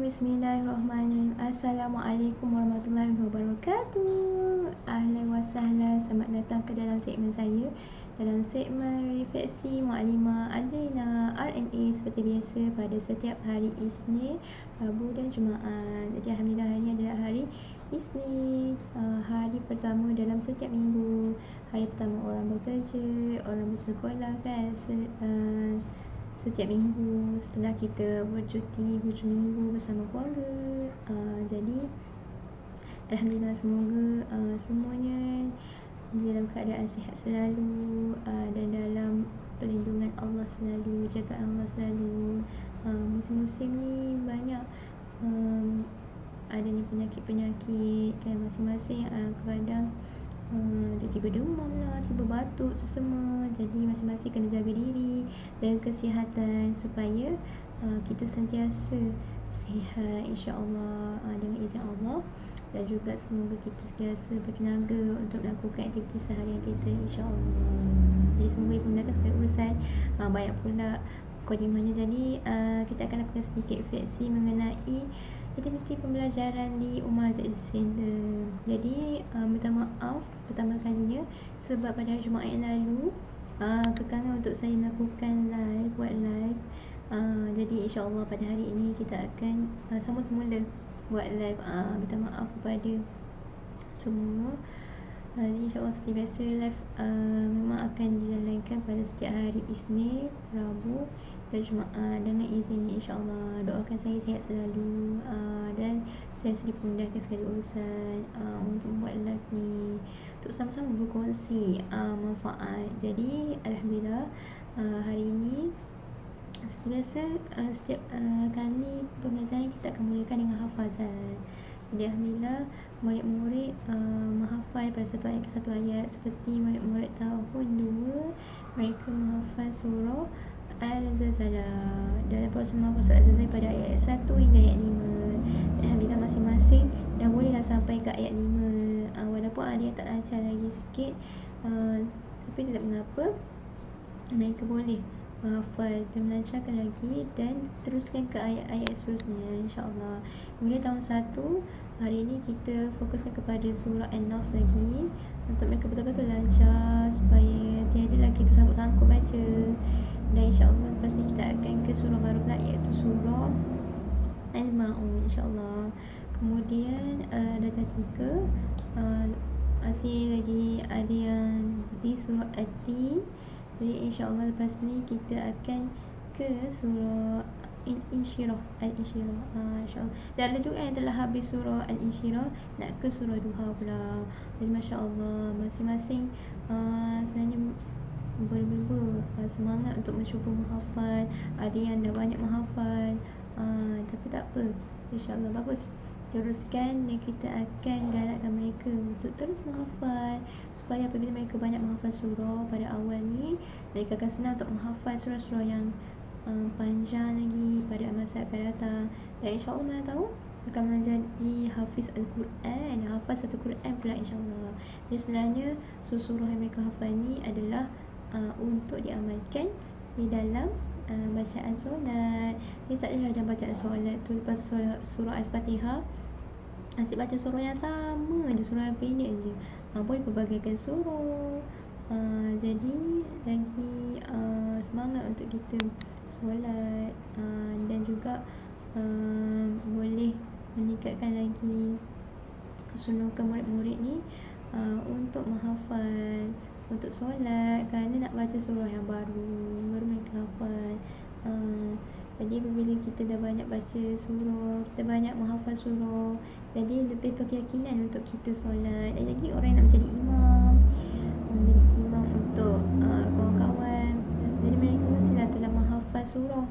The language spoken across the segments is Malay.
Bismillahirrahmanirrahim. Assalamualaikum warahmatullahi wabarakatuh. Ahlan wa sahlan. Selamat datang ke dalam segmen saya, dalam segmen refleksi Muallimah Adlina RMA, seperti biasa pada setiap hari Isnin, Rabu dan Jumaat. Jadi alhamdulillah, hari ini adalah hari Isnin, hari pertama dalam setiap minggu. Hari pertama orang bekerja, orang bersekolah kan, setiap minggu setelah kita bercuti hujung minggu bersama keluarga. Jadi alhamdulillah, semoga semuanya dalam keadaan sihat selalu, dan dalam perlindungan Allah selalu, jagaan Allah selalu. Musim-musim ni banyak adanya penyakit-penyakit kan, masing-masing kadang tiba-tiba demam lah, tiba batuk sesama. Jadi masing-masing kena jaga diri dan kesihatan supaya kita sentiasa sihat insya-Allah, dengan izin Allah. Dan juga semoga kita sentiasa bertenaga untuk melakukan aktiviti seharian kita insya-Allah. Jadi semoga dimudahkan segala urusan. Banyak pula mukadimahnya. Jadi kita akan lakukan sedikit refleksi mengenai aktiviti pembelajaran di Umar Zaid Center. Jadi minta maaf pertama kalinya sebab pada hari Jumaat yang lalu kekangan untuk saya melakukan buat live. Jadi insya-Allah pada hari ini kita akan sambung semula buat live. Minta maaf kepada semua. Jadi insya-Allah seperti biasa, live memang akan dijalankan pada setiap hari Isnin, Rabu dan Jumaat dengan izinnya insya-Allah. Doakan saya sihat selalu, dan saya dimudahkan segala urusan untuk membuat live ni, untuk sama-sama berkongsi manfaat. Jadi alhamdulillah, hari ini seperti biasa, setiap kali pembelajaran kita akan mulakan dengan hafazan. Jadi alhamdulillah, murid-murid menghafal pada satu ayat ke satu ayat. Seperti murid-murid tahun 2, mereka menghafal surah Al-Zalzalah dalam proses menghafal surah Al-Zalzalah pada ayat 1 hingga ayat 5. Dan alhamdulillah masing-masing dah bolehlah sampai ke ayat 5. Walaupun ada yang tak lancar lagi sikit, tapi tidak mengapa, mereka boleh menghafal dan melancarkan lagi dan teruskan ke ayat-ayat seterusnya insya-Allah. Kemudian tahun 1, hari ini kita fokuskan kepada surah An-Nas lagi, untuk mereka betul-betul lancar supaya tiadalah kita sangkut-sangkut baca. Dan insya-Allah lepas ni kita akan ke surah baru pula, iaitu surah Al-Ma'un insya-Allah. Kemudian darjah 3, masih lagi ada yang di surah At-Tin. Jadi insya-Allah lepas ni kita akan ke surah Al-Insyirah. Insya-Allah. Dan ada juga yang telah habis surah Al-Insyirah nak ke surah Duha pula. Jadi masya-Allah, masing-masing sebenarnya berlumba semangat untuk mencuba menghafal. Ada yang dah banyak menghafal, tapi tak apa, insya-Allah bagus, teruskan. Dan kita akan galakkan mereka untuk terus menghafal, supaya apabila mereka banyak menghafal surah pada awal ni, mereka akan senang untuk menghafal surah-surah yang panjang lagi pada masa akan datang. Dan insya-Allah mana tahu akan menjadi hafiz Al-Quran, hafaz satu Quran pula insya-Allah. Jadi sebenarnya surah yang mereka hafal ni adalah untuk diamalkan di dalam bacaan solat. Dia tak adalah dalam bacaan solat tu lepas surah Al-Fatihah asyik baca surah yang sama je, surah yang pendek je. Boleh pelbagaikan surah. Jadi lagi semangat untuk kita solat, dan juga boleh meningkatkan lagi keseronokan murid-murid ni untuk menghafal untuk solat, kerana nak baca surah yang baru mereka hafal. Jadi apabila kita dah banyak baca surah, kita banyak menghafal surah, jadi lebih berkeyakinan untuk kita solat. Dan lagi orang yang nak menjadi imam untuk kawan-kawan, jadi mereka mestilah telah menghafal surah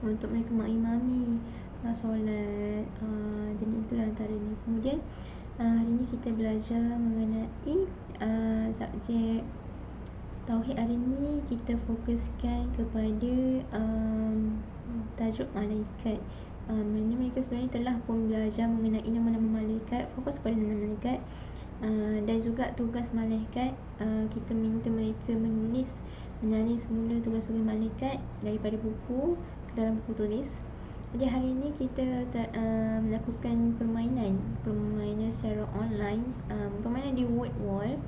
untuk mereka mengimami solat. Jadi itulah antaranya. Kemudian hari ini kita belajar mengenai subjek Tauhid. Hari ini kita fokuskan kepada tajuk malaikat. Ini mereka sebenarnya telah pun belajar mengenai nama-nama malaikat, fokus pada nama malaikat, dan juga tugas malaikat. Kita minta mereka menyalin semula tugas-tugas malaikat daripada buku ke dalam buku tulis. Jadi hari ini kita melakukan permainan secara online, permainan di word wall.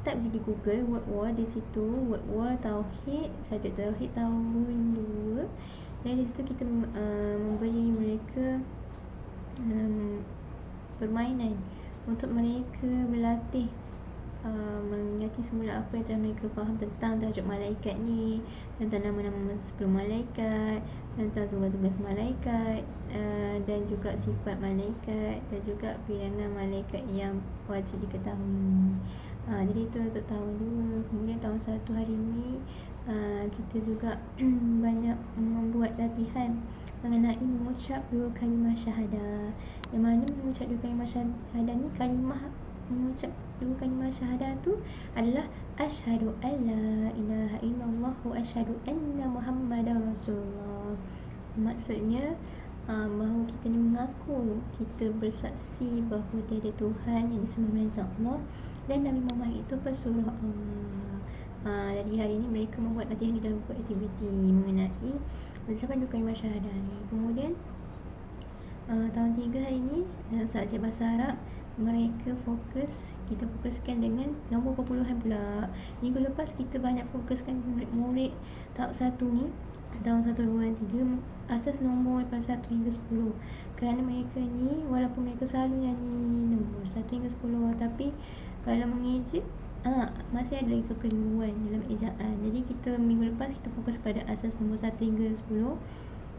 Type je di Google word wall, di situ word wall tauhid, subjek tauhid tahun 2, dan di situ kita memberi mereka permainan untuk mereka berlatih mengingati semula apa yang telah mereka faham tentang tajuk malaikat ni, tentang nama-nama 10 malaikat, tentang tugas-tugas malaikat, dan juga sifat malaikat, dan juga bilangan malaikat yang wajib diketahui. Jadi itu untuk tahun 2. Kemudian tahun 1 hari ni kita juga banyak membuat latihan mengenai mengucap 2 kalimah syahadah. Yang mana mengucap 2 kalimah syahadah ni, mengucap 2 kalimah syahadah tu adalah asyhadu alla ilaha illallah wa asyhadu anna muhammadar rasulullah. Maksudnya bahawa kita ni mengaku, kita bersaksi bahawa tiada Tuhan yang disembah melainkan Allah, dan Nabi Muhammad itu pesuruh Allah. Jadi hari ni mereka membuat latihan di dalam buku aktiviti mengenai ucapan 2 kalimah syahadah ni. Kemudian tahun 3 hari ni dalam subjek bahasa Arab, kita fokuskan dengan nombor perpuluhan pula. Minggu lepas kita banyak fokuskan murid tahap 1 ni, tahun 1, 2 dan 3, asas nombor daripada 1 hingga 10. Kerana mereka ni walaupun mereka selalu nyanyi nombor 1 hingga 10, tapi kalau mengejek masih ada lagi kekeliruan dalam ejaan. Jadi kita minggu lepas kita fokus pada asas nombor 1 hingga 10.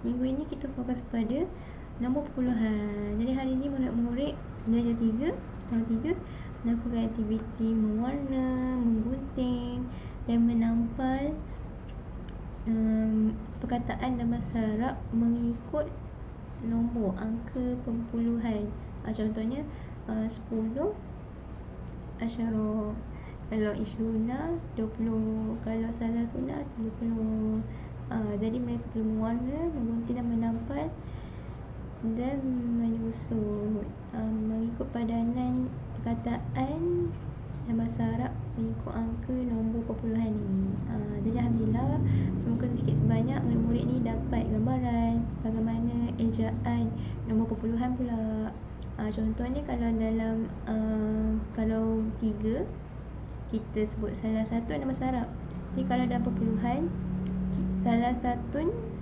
Minggu ini kita fokus pada nombor perpuluhan. Jadi hari ni murid-murid darjah 3, tahun 3 melakukan aktiviti mewarna, menggunting dan menampal perkataan dalam bahasa Arab mengikut nombor angka perpuluhan. Contohnya 10 asyara, kalau isyuna 20, kalau salasuna 30. Jadi mereka perlu mewarna, menggunting dan menampal dan menyusun mengikut padanan perkataan dalam bahasa Arab mengikut angka nombor perpuluhan ni. Jadi Alhamdulillah, semoga sedikit sebanyak murid-murid ni dapat gambaran bagaimana ejaan nombor perpuluhan pula. Contohnya kalau dalam kalau 3 kita sebut salah satu dalam bahasa Arab. Jadi kalau dalam perpuluhan, salah satu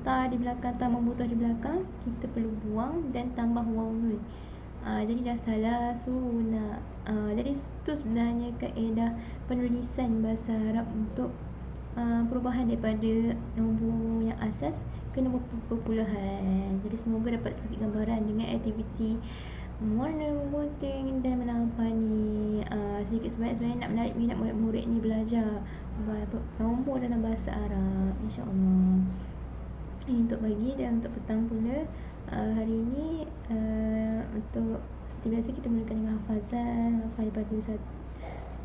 ta di belakang, ta membutuh di belakang, kita perlu buang dan tambah waw nun. Jadi dah salah suna. Jadi itu sebenarnya kaedah penulisan bahasa Arab untuk perubahan daripada nombor yang asas ke nombor perpuluhan. Jadi semoga dapat sedikit gambaran dengan aktiviti mewarna, menggunting dan menampal ni. Sedikit sebanyak sebenarnya nak menarik minat murid-murid ni belajar nombor dalam bahasa Arab, insya-Allah. Untuk pagi dan untuk petang pula, hari ini untuk seperti biasa kita mulakan dengan hafazan, hafal daripada satu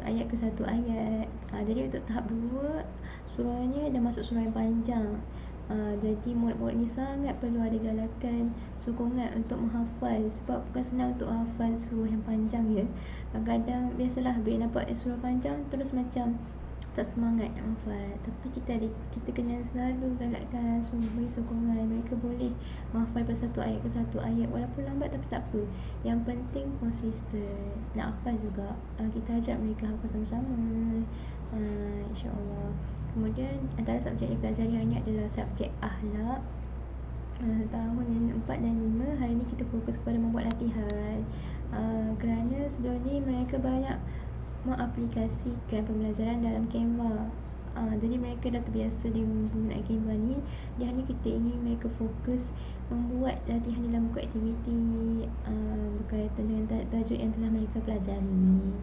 ayat ke satu ayat. Jadi untuk tahap 2, surahnya dah masuk surah yang panjang. Jadi murid-murid ni sangat perlu ada galakan, sokongan untuk menghafal, sebab bukan senang untuk hafal surah yang panjang ya. Kadang-kadang biasalah bila nampak surah panjang terus macam tak semangat nak hafal. Tapi kita kena selalu galakkan, beri sokongan. Mereka boleh menghafal daripada satu ayat ke satu ayat, walaupun lambat tapi tak apa. Yang penting konsisten, nak hafal juga. Kita ajak mereka hafal sama-sama, insya-Allah. Kemudian antara subjek yang pelajari hari ini adalah subjek akhlak. Tahun 4 dan 5 hari ini kita fokus kepada membuat latihan, kerana sebelum ni mereka banyak mengaplikasikan pembelajaran dalam Canva. Jadi mereka dah terbiasa dengan penggunaan Canva ni. Di hari ni kita ingin mereka fokus membuat latihan dalam buku aktiviti berkaitan dengan tajuk yang telah mereka pelajari.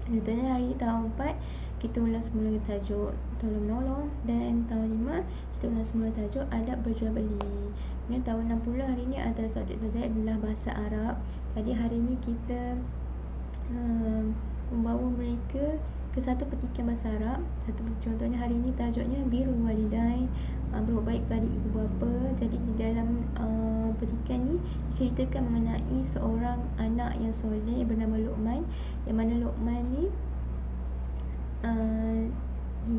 Contohnya hari ni tahun 4 kita ulang semula tajuk tolong menolong, dan tahun 5 kita ulang semula tajuk adab berjual beli. Kemudian tahun 60 hari ni antara subjek belajar adalah bahasa Arab. Jadi hari ni kita membawa mereka ke satu petikan bahasa Arab. Contohnya hari ini tajuknya birrul walidain, berbuat baik kepada ibu bapa. Jadi di dalam petikan ni diceritakan mengenai seorang anak yang soleh bernama Luqman, yang mana Luqman ni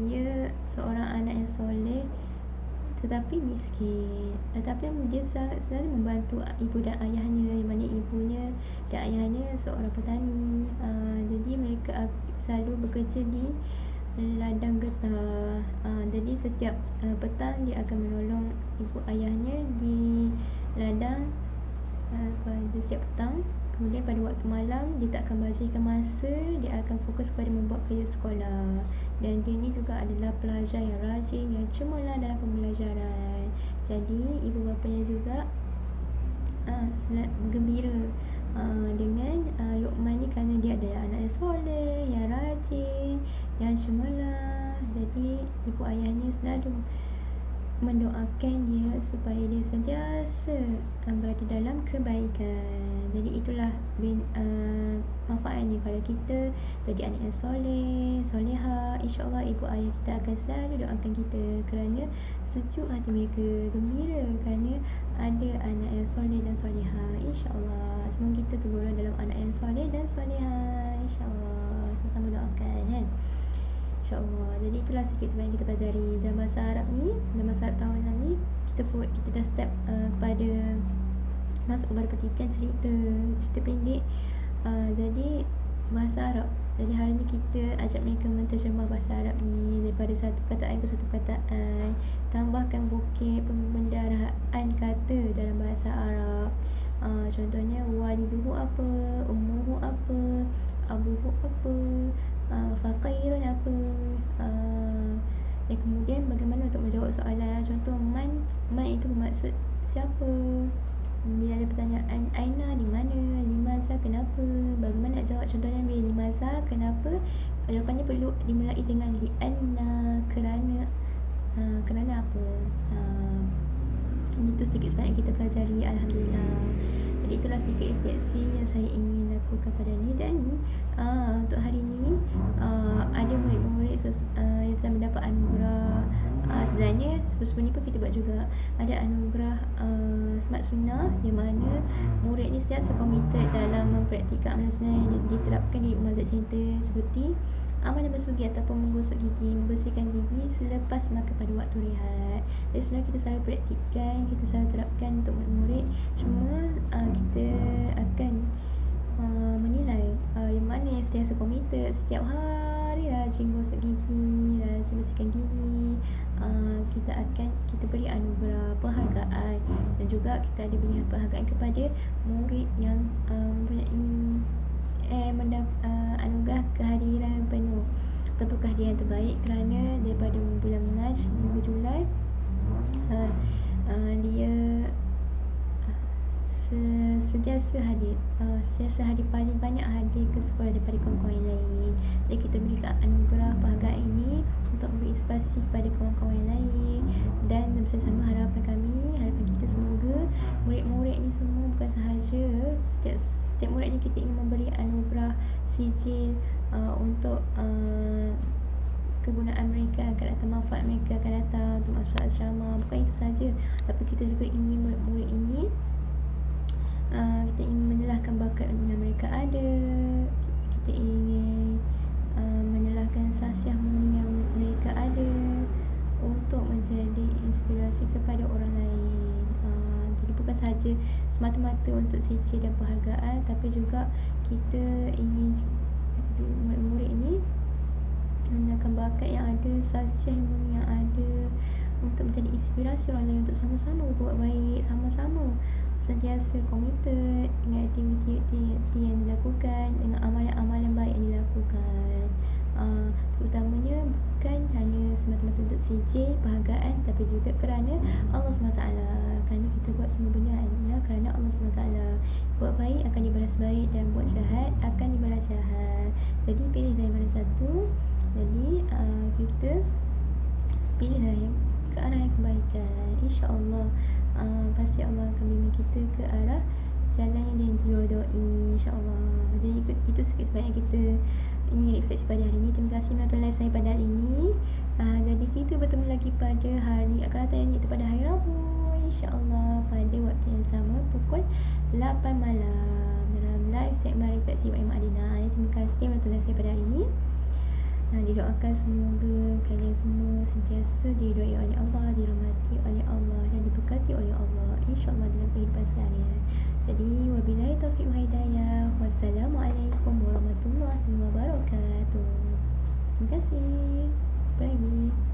dia seorang anak yang soleh, tetapi miskin. Tetapi dia selalu membantu ibu dan ayahnya, yang mana ibunya dan ayahnya seorang petani. Jadi mereka selalu bekerja di ladang getah. Jadi setiap petang dia akan menolong ibu ayahnya di ladang pada setiap petang. Kemudian pada waktu malam dia tak akan bazirkan masa, dia akan fokus kepada membuat kerja sekolah. Dan dia ni juga adalah pelajar yang rajin, yang cemerlang dalam pembelajaran. Jadi ibu bapanya juga gembira dengan Luqman ni, kerana dia adalah anak yang soleh, yang rajin, yang cemerlang. Jadi ibu ayahnya selalu mendoakan dia supaya dia sentiasa berada dalam kebaikan. Jadi itulah manfaatnya kalau kita jadi anak yang soleh, soleha. InsyaAllah ibu ayah kita akan selalu doakan kita, kerana sejuk hati mereka, gembira kerana ada anak yang soleh dan soleha. InsyaAllah semoga kita tergolong dalam anak yang soleh dan soleha. InsyaAllah sama-sama doakan kan. InsyaAllah. Jadi itulah sikit sebanyak kita pelajari dalam bahasa Arab ni. Dalam bahasa Arab tahun 6 ni kita dah step kepada masuk kepada petikan cerita pendek. Jadi bahasa Arab. Jadi hari ni kita ajak mereka menterjemah bahasa Arab ni daripada satu kataan ke satu kataan. Tambahkan bukit pembendaraan kata dalam bahasa Arab. Contohnya waliduhu apa, ummuhu apa, abuhu apa, faqirun apa. Dan kemudian bagaimana untuk menjawab soalan. Contoh man itu bermaksud siapa. Bila ada pertanyaan aina, di mana, limaza, kenapa, bagaimana nak jawab. Contohnya bila limaza, kenapa, jawapannya perlu dimulai dengan lianna, kerana apa. Ini tu sedikit sebanyak kita pelajari, alhamdulillah. Jadi itulah sedikit refleksi yang saya ingin lakukan pada ni. Dan untuk hari ni ada murid-murid yang telah mendapat anugerah. Sebenarnya sebelum ni pun kita buat juga ada anugerah Smart Sunnah, di mana murid ni sentiasa komited dalam mempraktikkan amalan sunnah yang diterapkan di Ummah Zaid Center, seperti amalan bersugi ataupun menggosok gigi, membersihkan gigi selepas makan pada waktu rehat. Jadi sebenarnya kita selalu praktikkan, kita selalu terapkan untuk murid-murid. Cuma kita akan menilai yang mana yang sentiasa komited setiap hari rajin gosok gigi, rajin bersihkan gigi. Kita beri anugerah penghargaan, dan juga kita ada beri penghargaan kepada murid yang mempunyai anugerah kehadiran penuh ataupun kehadiran terbaik, kerana daripada bulan Mac hingga Julai dia sentiasa hadir paling banyak hadir ke sekolah daripada kawan-kawan yang lain. Jadi kita berikan anugerah penghargaan ini untuk memberi inspirasi kepada kawan-kawan yang lain. Dan bersama harapan kita semoga murid-murid ni semua bukan sahaja setiap murid ni kita ingin memberi anugerah sijil untuk kegunaan mereka akan datang, manfaat mereka akan datang untuk masuk asrama. Bukan itu saja, tapi kita juga ingin murid-murid ini kita ingin menyalahkan bakat yang mereka ada. Kita ingin menyalahkan sasiah murni yang mereka ada untuk menjadi inspirasi kepada orang lain. Jadi bukan sahaja semata-mata untuk sijil dan penghargaan, tapi juga kita ingin murid-murid ini menyalahkan bakat yang ada, sasiah murni yang ada, untuk menjadi inspirasi orang lain untuk sama-sama berbuat baik, sama-sama sentiasa komited dengan aktiviti-aktiviti yang dilakukan, dengan amalan-amalan baik yang dilakukan. Terutamanya bukan hanya semata-mata untuk sijil penghargaan, tapi juga kerana Allah SWT. Kerana kita buat semua benda adalah kerana Allah SWT. Buat baik akan dibalas baik, dan buat jahat akan dibalas jahat. Jadi pilih dari mana satu. Jadi kita pilihlah yang ke arah yang kebaikan. InsyaAllah pasti Allah akan bimbing kita ke arah jalan yang diridai, insyaAllah. Jadi itu sikit sebanyak kita ingin refleksi pada hari ini. Terima kasih menonton live saya pada hari ini. Jadi kita bertemu lagi pada hari akan datang, iaitu pada hari Rabu, insyaAllah, pada waktu yang sama pukul 8 malam dalam live segmen refleksi Pak Imam Adina. Terima kasih menonton live saya pada hari ini. Didoakan semoga kalian semua sentiasa diridai oleh Allah, dirahmati oleh Jadi wabillahi taufiq wa hidayah. Wassalamualaikum warahmatullahi wabarakatuh. Terima kasih. Apa lagi?